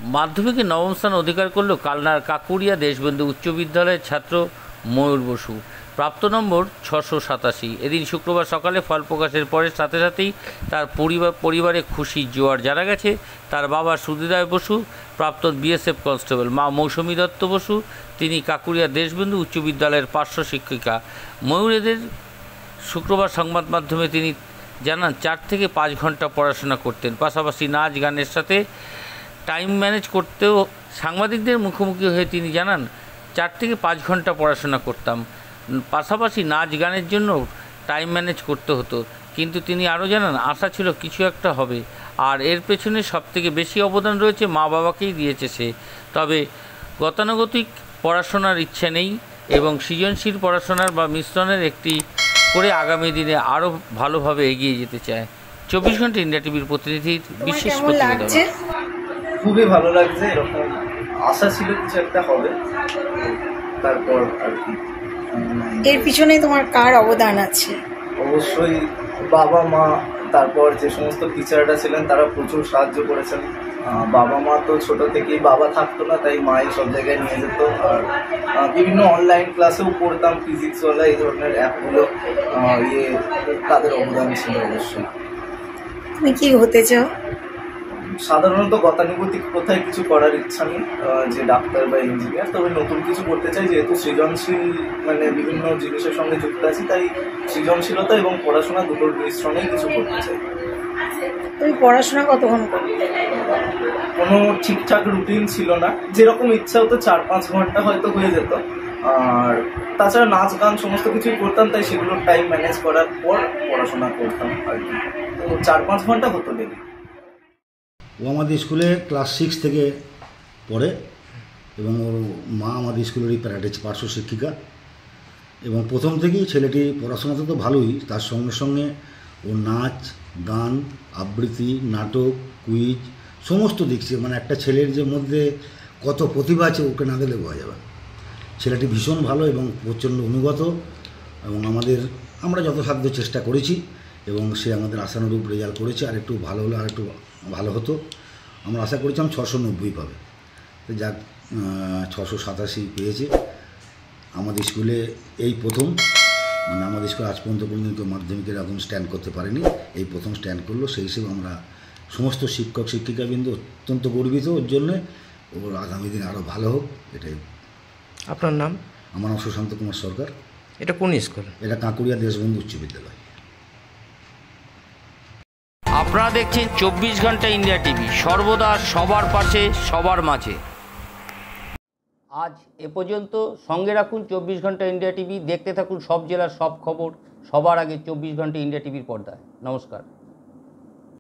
মাধ্যমিকে নবম স্থান অধিকার করল কালনার কাকুরিয়া দেশবন্ধু উচ্চ বিদ্যালয়ের ছাত্র ময়ূর বসু। প্রাপ্ত নম্বর 687। এদিন শুক্রবার সকালে ফল প্রকাশের পরে সাথে সাথেই তার পরিবারে খুশির জোয়ার। জানা গেছে তার বাবা সুধীরায় বসু প্রাক্তন বিএসএফ কনস্টেবল, মা মৌসুমী দত্ত বসু তিনি কাকুরিয়া দেশবন্ধু উচ্চ বিদ্যালয়ের পার্শ্ব শিক্ষিকা। ময়ূরেদের শুক্রবার সংবাদ মাধ্যমে তিনি জানান 4 থেকে 5 ঘন্টা পড়াশোনা করতেন, পাশাপাশি নাচ গানের সাথে টাইম ম্যানেজ করতেও। সাংবাদিকদের মুখোমুখি হয়ে তিনি জানান 4 থেকে 5 ঘন্টা পড়াশোনা করতাম, পাশাপাশি নাচ গানের জন্য টাইম ম্যানেজ করতে হতো। কিন্তু তিনি আরও জানান আশা ছিল কিছু একটা হবে, আর এর পেছনে সবথেকে বেশি অবদান রয়েছে মা বাবাকেই দিয়েছে সে। তবে গতানুগতিক পড়াশোনার ইচ্ছা নেই এবং সৃজনশীল পড়াশোনার বা মিশ্রণের একটি করে আগামী দিনে আরও ভালোভাবে এগিয়ে যেতে চায়। 24 ঘন্টা ইন্ডিয়া টিভির প্রতিনিধির বিশেষ প্রতিবেদন। খুবই ভালো লাগছে, এরকম আশা ছিল কিছু একটা হবে। তারপর আর কি এর পিছনে তোমার কার অবদান আছে? অবশ্যই বাবা মা, তারপর যে সমস্ত টিচাররা ছিলেন তারা প্রচুর সাহায্য করেছেন। বাবা মা তো ছোট থেকেই, বাবা থাকতো না তাই মাই সব জায়গায় নিয়ে যেত। আর বিভিন্ন অনলাইন ক্লাসেও পড়তাম, ফিজিক্সওয়ালা এই ধরনের অ্যাপগুলো, তাদের অবদান ছিল অবশ্যই। তুমি কি হতে চাও? সাধারণত গতানুগতিক কোথায় কিছু করার ইচ্ছা নেই যে ডাক্তার বা ইঞ্জিনিয়ার, তবে নতুন কিছু করতে চাই। যেহেতু সৃজনশীল মানে বিভিন্ন জিনিসের সঙ্গে যুক্ত আছি, তাই সৃজনশীলতা এবং পড়াশোনা দুটোর মিশ্রণেই কিছু করতে চাই। তুমি পড়াশোনা কতক্ষণ করতে? কোনো ঠিকঠাক রুটিন ছিল না, যেরকম ইচ্ছা হতো 4-5 ঘন্টা হয়তো হয়ে যেত। আর তাছাড়া নাচ গান সমস্ত কিছুই করতাম, তাই সেগুলোর টাইম ম্যানেজ করার পর পড়াশোনা করতাম আর কি। তো 4-5 ঘন্টা হতো ডেলি। ও আমাদের স্কুলে ক্লাস 6 থেকে পড়ে এবং ওর মা আমাদের স্কুলেরই প্যারাডাইজ পার্শ্ব শিক্ষিকা। এবং প্রথম থেকেই ছেলেটি পড়াশোনাতে তো ভালোই, তার সঙ্গে সঙ্গে ওর নাচ গান আবৃত্তি নাটক কুইজ সমস্ত দেখছি। মানে একটা ছেলের যে মধ্যে কত প্রতিভা আছে ওকে না দিলে বোঝা যাবে। ছেলেটি ভীষণ ভালো এবং প্রচণ্ড অনুগত, এবং আমরা যথাসাধ্য চেষ্টা করেছি এবং সে আমাদের আশানুরূপ রেজাল্ট করেছে। আর একটু ভালো হলে আর একটু ভালো হতো। আমরা আশা করেছিলাম 690 পাবে, যাক 687 পেয়েছে। আমাদের স্কুলে এই প্রথম, মানে আমাদের স্কুলে আজ পর্যন্ত মাধ্যমিকের এরকম স্ট্যান্ড করতে পারেনি, এই প্রথম স্ট্যান্ড করলো। সেই হিসেবে আমরা সমস্ত শিক্ষক শিক্ষিকাবৃন্দ অত্যন্ত গর্বিত ওর জন্যে। ওর আগামী দিন আরও ভালো হোক, এটাই। আপনার নাম? আমার নাম সুশান্ত কুমার সরকার। এটা কোন স্কুল? এটা কাকুরিয়া দেশবন্ধু উচ্চ বিদ্যালয়। আপনারা দেখছেন 24 ঘন্টা ইন্ডিয়া টিভি, সর্বদা সবার পাশে সবার মাঝে। আজ এ পর্যন্ত। সঙ্গে রাখুন 24 ঘন্টা ইন্ডিয়া টিভি। দেখতে থাকুন সব জেলার সব খবর সবার আগে 24 ঘন্টা ইন্ডিয়া টিভির পর্দায়। নমস্কার।